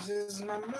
This is my mind.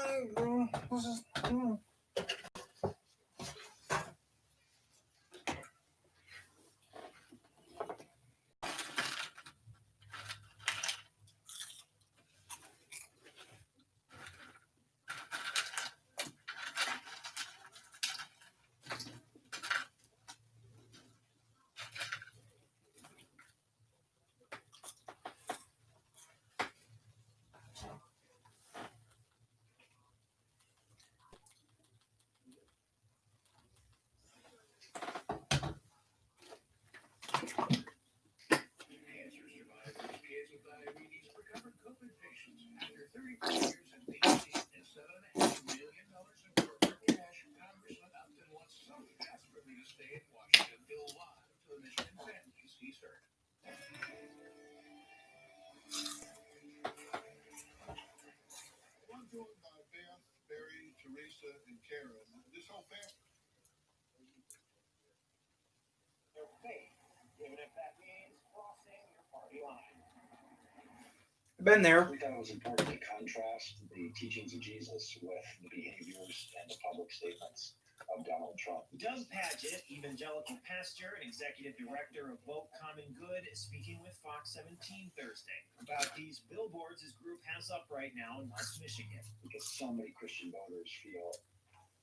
Been there. We thought it was important to contrast the teachings of Jesus with the behaviors and the public statements of Donald Trump. Doug Padgett, evangelical pastor and executive director of Vote Common Good, speaking with Fox 17 Thursday about these billboards his group has up right now in West Michigan. Because so many Christian voters feel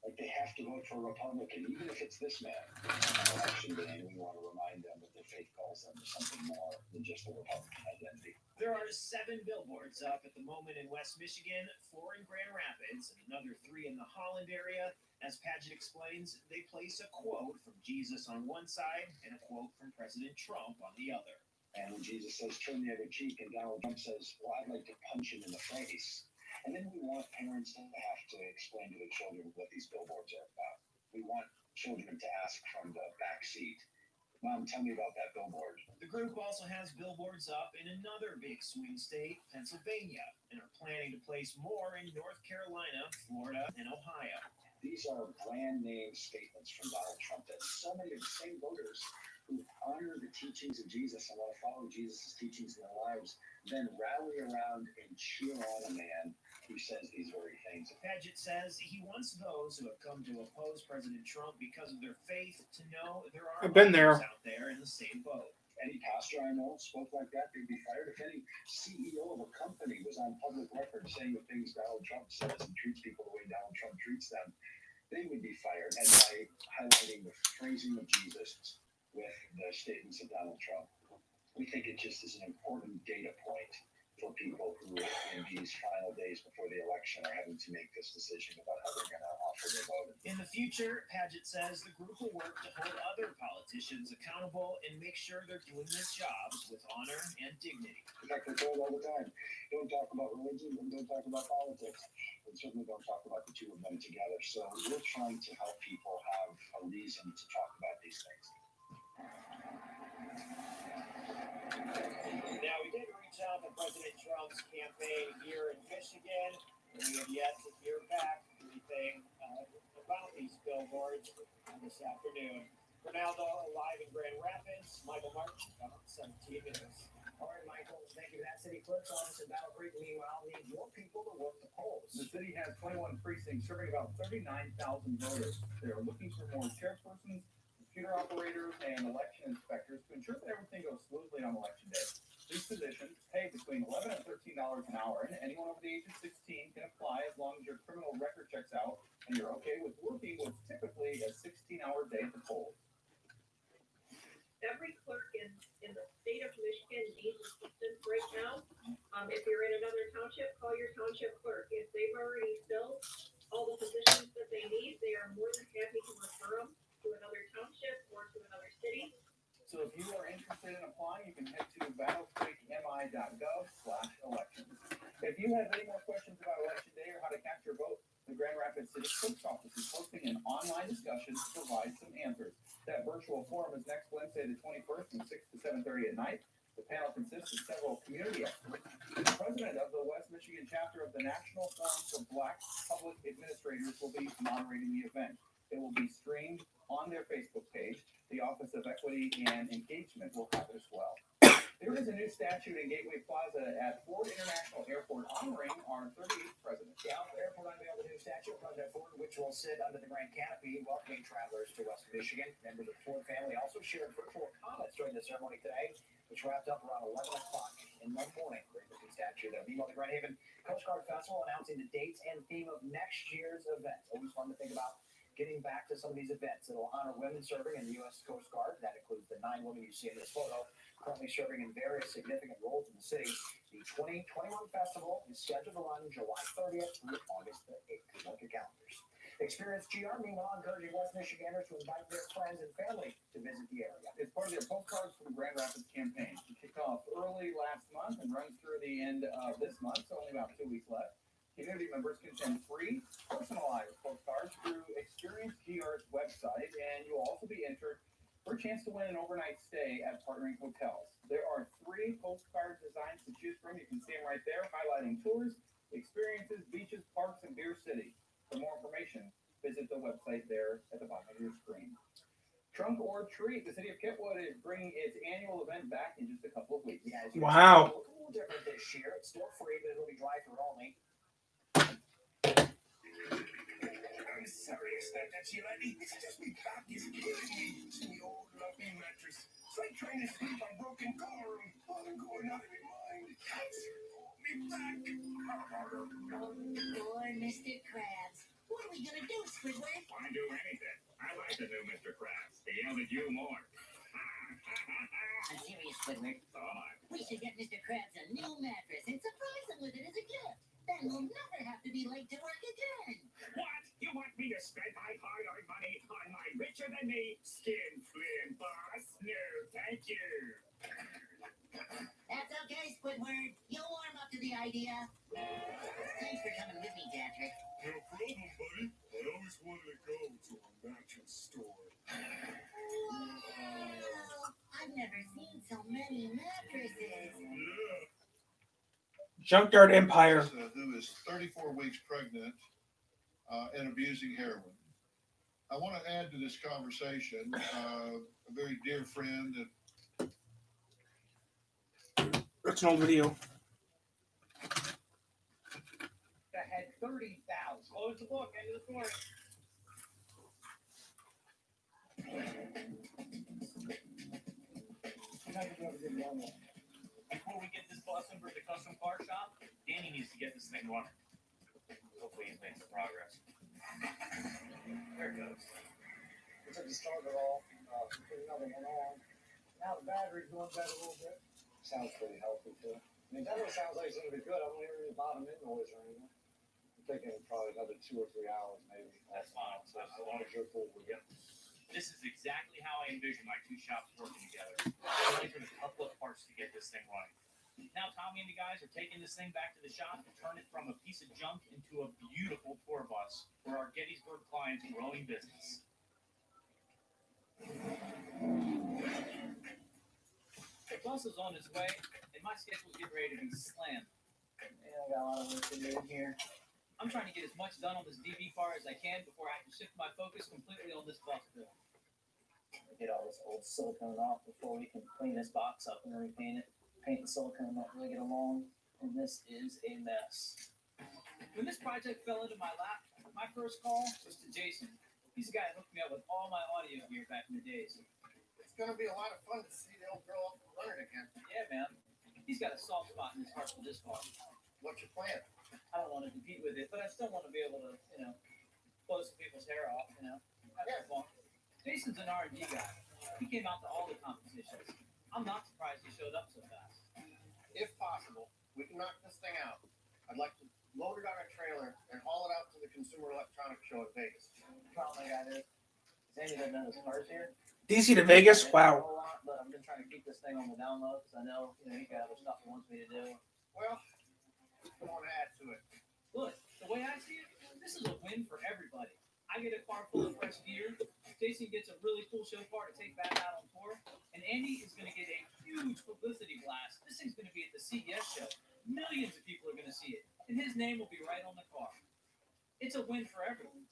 like they have to vote for a Republican, even if it's this man. On election day, we want to remind them that their faith calls them to something more than just a Republican identity. There are 7 billboards up at the moment in West Michigan, 4 in Grand Rapids, and another 3 in the Holland area. As Padgett explains, they place a quote from Jesus on one side and a quote from President Trump on the other. And when Jesus says, turn the other cheek, and Donald Trump says, well, I'd like to punch him in the face. And then we want parents to have to explain to their children what these billboards are about. We want children to ask from the back seat, Mom, tell me about that billboard. The group also has billboards up in another big swing state, Pennsylvania, and are planning to place more in North Carolina, Florida, and Ohio. These are brand name statements from Donald Trump that so many of the same voters who honor the teachings of Jesus and want to follow Jesus' teachings in their lives then rally around and cheer on a man who says these very things. Padgett says he wants those who have come to oppose President Trump because of their faith to know there are I've been there. out there in the same boat. Any pastor I know spoke like that, they'd be fired. If any CEO of a company was on public record saying the things Donald Trump says and treats people the way Donald Trump treats them, they would be fired. And by highlighting the phrasing of Jesus with the statements of Donald Trump, we think it just is an important data point for people who, in these final days before the election, are having to make this decision about how they're going to offer their vote. In the future, Padgett says the group will work to hold other politicians accountable and make sure they're doing their jobs with honor and dignity. In fact, we're told all the time, don't talk about religion and don't talk about politics. And certainly don't talk about the two of them together. So we're trying to help people have a reason to talk about these things. Now, we did reach out to President Trump's campaign here in Michigan, and we have yet to hear back anything about these billboards this afternoon. For now, though, live in Grand Rapids, Michael Martin, 17 News. All right, Michael, thank you. That city clerk's office in Battle Creek, meanwhile, needs more people to work the polls. The city has 21 precincts serving about 39,000 voters. They are looking for more chairpersons, computer operators, and election inspectors to ensure that everything goes smoothly on election day. These positions pay between $11 and $13 an hour, and anyone over the age of 16 can apply as long as your criminal record checks out and you're okay with working what's typically a 16-hour day at the polls. Every clerk in the state of Michigan needs assistance right now. If you're in another township, call your township clerk. If they've already filled all the positions that they need, they are more than happy to refer them to another township or to another city. So if you are interested in applying, you can head to battlecreekmi.gov/elections. If you have any more questions about Election Day or how to cast your vote, the Grand Rapids City Clerk's Office is hosting an online discussion to provide some answers. That virtual forum is next Wednesday, the 21st, from 6 to 7:30 at night. The panel consists of several community experts. The president of the West Michigan chapter of the National Forum for Black Public Administrators will be moderating the event. It will be streamed on their Facebook page. The Office of Equity and Engagement will have it as well. There There is a new statue in Gateway Plaza at Ford International Airport honoring our 38th president. Yeah, the airport unveiled a new statue of President Ford, which will sit under the Grand Canopy, welcoming travelers to West Michigan. Members of the Ford family also shared virtual comments during the ceremony today, which wrapped up around 11 o'clock in the morning. Great looking statue there. Meanwhile, the Grand Haven Coast Guard Festival announcing the dates and theme of next year's event. Always fun to think about getting back to some of these events. It'll honor women serving in the U.S. Coast Guard. That includes the 9 women you see in this photo, currently serving in various significant roles in the city. The 2021 festival is scheduled to run July 30th through August the 8th. Mark your calendars. Experience GR, meanwhile, encouraging West Michiganders to invite their friends and family to visit the area. It's part of their Postcards from Grand Rapids campaign. It kicked off early last month and runs through the end of this month, so only about 2 weeks left. Community members can send free, personalized postcards through Experience GR's website, and you'll also be entered for a chance to win an overnight stay at partnering hotels. There are 3 postcard designs to choose from. You can see them right there, highlighting tours, experiences, beaches, parks, and Beer City. For more information, visit the website there at the bottom of your screen. Trunk or Treat, the city of Kentwood is bringing its annual event back in just a couple of weeks. Yeah, Wow. It's a little different this year. It's still free, but it'll be drive-through only. I'm sorry I stepped at you, lady. It's just me back is killing me. It's me old lovely mattress. It's like trying to sleep on broken car. I'm going out of my mind. Hold me back. Oh, boy, Mr. Krabs. What are we gonna do, Squidward? Why do anything? I like the new Mr. Krabs. He yelled at you more. I'm serious, Squidward. So am I. We should get Mr. Krabs a new mattress and surprise him with it as a gift. Then we'll never have to be late to work again. What? You want me to spend my hard-earned money on my richer-than-me skin flint boss? No, thank you. That's okay, Squidward. You'll warm up to the idea. Thanks for coming with me, Patrick. No problem, buddy. I always wanted to go to a mattress store. Wow! I've never seen so many mattresses. Yeah. Junkyard Empire. Who is 34 weeks pregnant and abusing heroin. I want to add to this conversation a very dear friend that That's an old video. That had 30,000. Close the book, end of the story. Before we get this bus over to the custom car shop, Danny needs to get this thing running. Hopefully he's made some progress. There it goes. We took the starter off, put another one on. Now the battery's going better a little bit. Sounds pretty healthy too. I mean, that one sounds like it's gonna be good. I don't hear any bottom end noise or anything. I'm thinking probably another 2 or 3 hours maybe. That's fine. So As long as you're cool with it. this is exactly how I envision my 2 shops working together. Only for a couple of parts to get this thing running. Now Tommy and the guys are taking this thing back to the shop to turn it from a piece of junk into a beautiful tour bus for our Gettysburg clients' growing business. The bus is on its way, and my schedule's getting ready to be slammed. Yeah, I got a lot of work to do here. I'm trying to get as much done on this DB car as I can before I can shift my focus completely on this bus bill. Get all this old silicone off before we can clean this box up and repaint it. Paint and silicone don't really get along, and this is a mess. When this project fell into my lap, my first call was to Jason. He's the guy that hooked me up with all my audio gear back in the days. It's gonna be a lot of fun to see the old girl up and running again. Yeah, man. He's got a soft spot in his heart for this car. What's your plan? I don't want to compete with it, but I still want to be able to, blow some people's hair off, Have some fun. Jason's an R&D guy. He came out to all the competitions. I'm not surprised he showed up so fast. If possible, we can knock this thing out. I'd like to load it on a trailer and haul it out to the Consumer Electronics Show in Vegas. Problem I got is, Sandy doesn't know his car's here. DC to Vegas? Wow. But I've been trying to keep this thing on the down low because I know, he got other stuff he wants me to do. Well, I want to add to it. Look, the way I see it, this is a win for everybody. I get a car full of fresh gear. Jason gets a really cool show car to take back out on tour. And Andy is going to get a huge publicity blast. This thing's going to be at the CES show. Millions of people are going to see it. And his name will be right on the car. It's a win for everyone.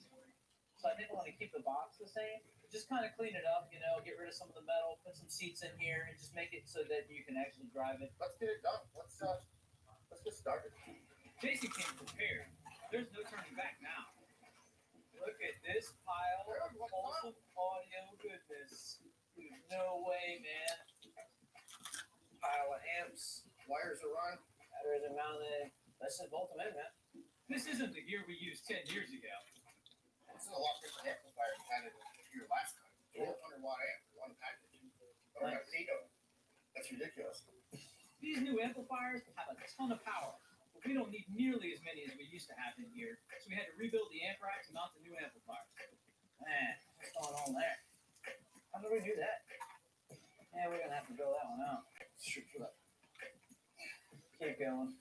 So I didn't want to keep the box the same. Just kind of clean it up, get rid of some of the metal, put put some seats in here and just make it so that you can actually drive it. Let's get it done. Let's get started. Jason came prepared. There's no turning back now. Look at this pile of awesome audio goodness. Dude, no way, man. Pile of amps, wires are run. Batteries are mounted. This is bolt them in, man. This isn't the gear we used 10 years ago. This is a lot different amplifier we had it here last time. 1200 watt amp, one package. Or a Zeno. That's ridiculous. These new amplifiers have a ton of power, but we don't need nearly as many as we used to have in here. So we had to rebuild the amp racks and mount the new amplifiers. Man, what's going on there? How did we do that? Yeah, we're gonna have to build that one out. Keep going.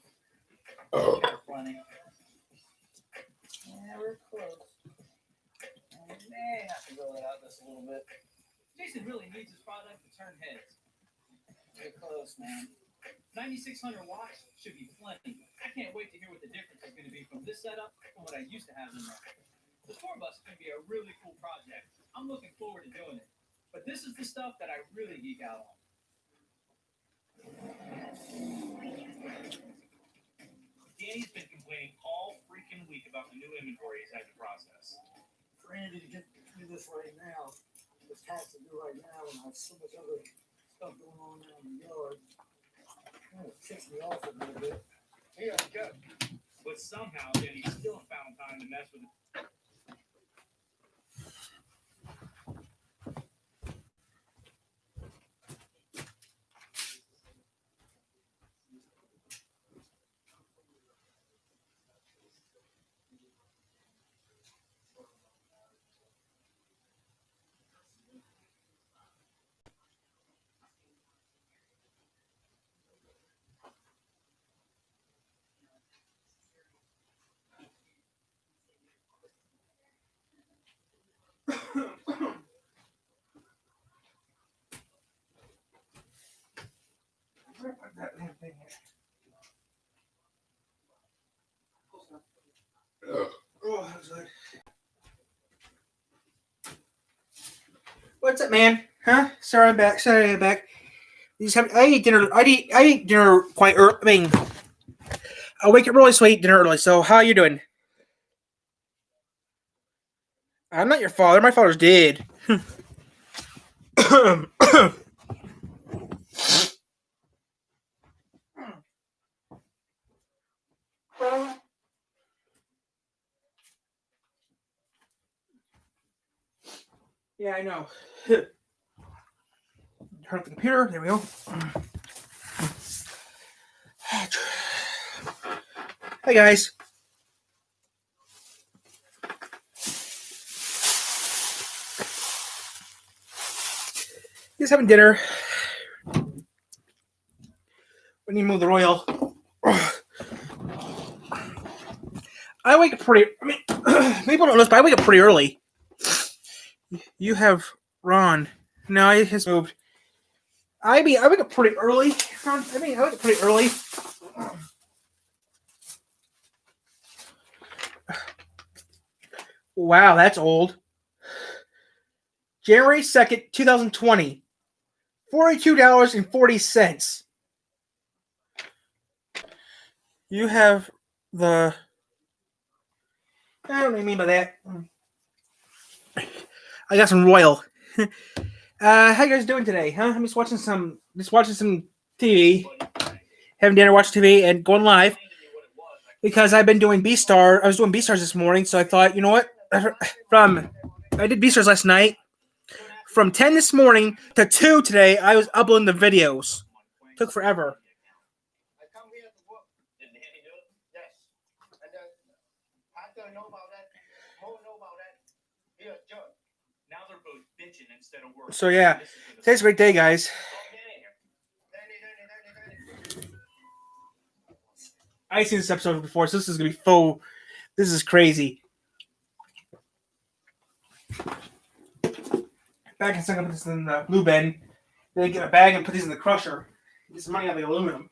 Got plenty. Yeah, we're close. We may have to build it out just a little bit. Jason really needs his product to turn heads. We're close, man. 9,600 watts should be plenty. I can't wait to hear what the difference is going to be from this setup from what I used to have in there. The tour bus is going to be a really cool project. I'm looking forward to doing it. But this is the stuff that I really geek out on. Danny's been complaining all freaking week about the new inventory he's had to process. For Andy to get to do this right now, this has to do right now, and I have so much other stuff going on down in the yard. It ticks me off a little bit. Yeah, good. But somehow Danny still found time to mess with it. Where put that damn thing at? Oh, that was good. What's up, man? Huh? Sorry, I'm back. Sorry, I'm back. I ate dinner. I ate dinner quite early. I mean, I wake up really so I eat dinner early. So, how you doing? I'm not your father. My father's dead. Yeah, I know. Turn off the computer. There we go. Hey, guys. Just having dinner. We need to move the Royal. I wake up pretty. I mean, people don't know this, but I wake up pretty early. You have Ron. No, it has moved. I wake up pretty early. I wake up pretty early. Wow, that's old. January 2nd, 2020. $42.40. You have the... I don't know what I mean by that. I got some Royal. How you guys doing today? Huh? I'm just watching some TV. Having dinner, watching TV, and going live. Because I've been doing B-Star. I was doing B-Stars this morning, so I thought, you know what? I did B-Stars last night. From 10 this morning to 2 today, I was uploading the videos. Took forever. I come here to work. Did Danny do it? Yes. And then Hunter know about that. Mo know about that. Here, John. Now they're both bitching instead of working. So yeah, today's a great day, guys. I've seen this episode before, so this is gonna be full. This is crazy. Back and second, put this in the blue bin. Then get a bag and put these in the crusher. Get some money out of the aluminum.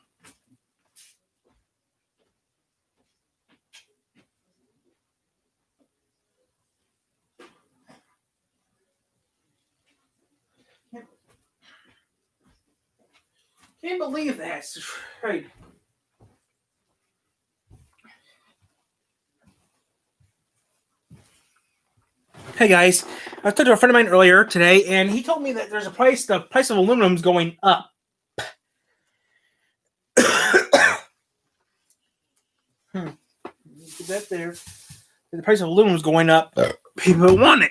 Can't believe that. Right. Hey guys, I was talking to a friend of mine earlier today, and he told me that there's the price of aluminum's going up. Get that there. The price of aluminum's going up. People want it.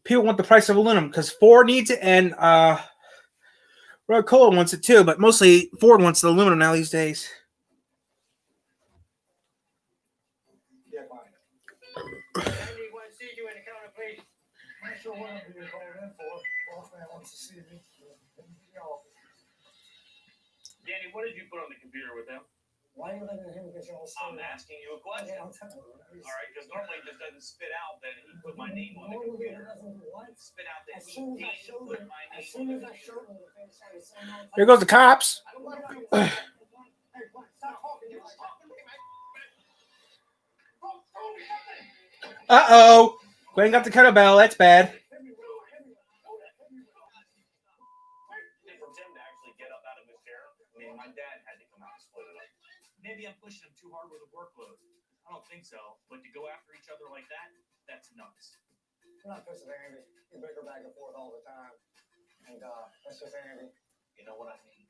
People want the price of aluminum because Ford needs it, and Coca-Cola wants it too, but mostly Ford wants the aluminum now these days. Andy wants to see you in the counter, please. Not sure what I'm being called in for. Boss man wants to see me. Danny, what did you put on the computer with him? Why are you letting him get you all I'm asking you a question. I'm telling you. All right, because normally it just doesn't spit out that he put my name on the computer. Spit out that As soon as I he showed put him, my as name soon on as the I computer. showed him the thing started saying all the Here goes the cops. I don't want to do that. Hey, what? Stop talking to me like that. Uh-oh. Gwen got the kettlebell. That's bad. And for Tim to actually get up out of his chair, I mean, my dad had to come out and split it up. Maybe I'm pushing him too hard with a workload. I don't think so. But to go after each other like that, that's nuts. We're not pissing Andy. You bicker back and forth all the time. And that's just Andy. You know what I mean?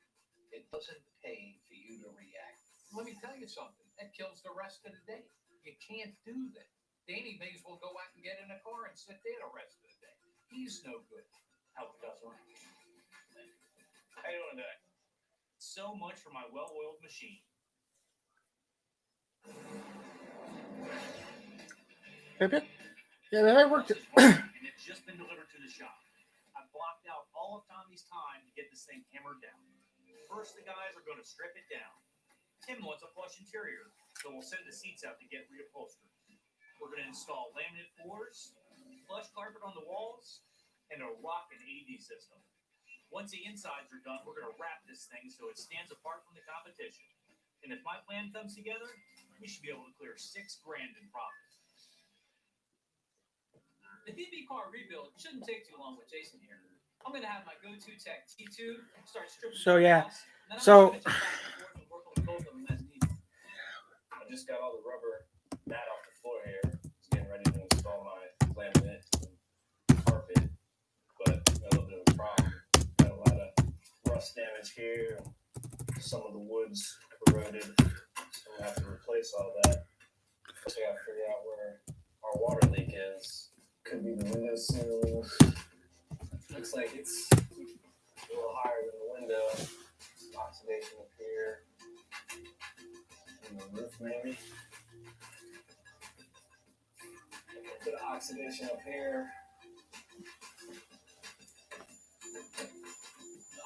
It doesn't pay for you to react. Let me tell you something. That kills the rest of the day. You can't do that. Danny may as well go out and get in a car and sit there the rest of the day. He's no good. How it does work. How you doing today? So much for my well-oiled machine. Yeah, that worked. And it's just been delivered to the shop. I blocked out all of Tommy's time to get this thing hammered down. First, the guys are going to strip it down. Tim wants a plush interior, so we'll send the seats out to get reupholstered. We're going to install laminate floors, plush carpet on the walls, and a rockin' AV system. Once the insides are done, we're going to wrap this thing so it stands apart from the competition. And if my plan comes together, we should be able to clear $6,000 in profit. The DB car rebuild shouldn't take too long with Jason here. I'm gonna have my go-to tech T2 start stripping. So, yeah. the house, and then I'm So- just gonna check back and forth and work on both of them as needed. I just got all the rubber mat off the floor here. Just getting ready to install my laminate and carpet. But got a little bit of a problem. Got a lot of rust damage here. Some of the wood's corroded. So we'll have to replace all that. First, I gotta figure out where our water leak is. Could be the windowsill. Looks like it's a little higher than the window. Some oxidation up here. And the roof, maybe. A little bit of oxidation up here.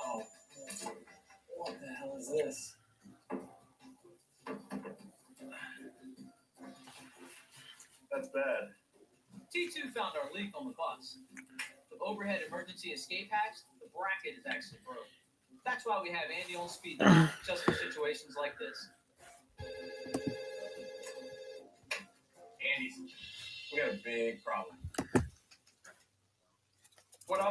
Oh, what the hell is this? That's bad. T2 found our leak on the bus. The overhead emergency escape hatch, the bracket is actually broken. That's why we have Andy on speed dial, just for situations like this. Andy, we got a big problem. What I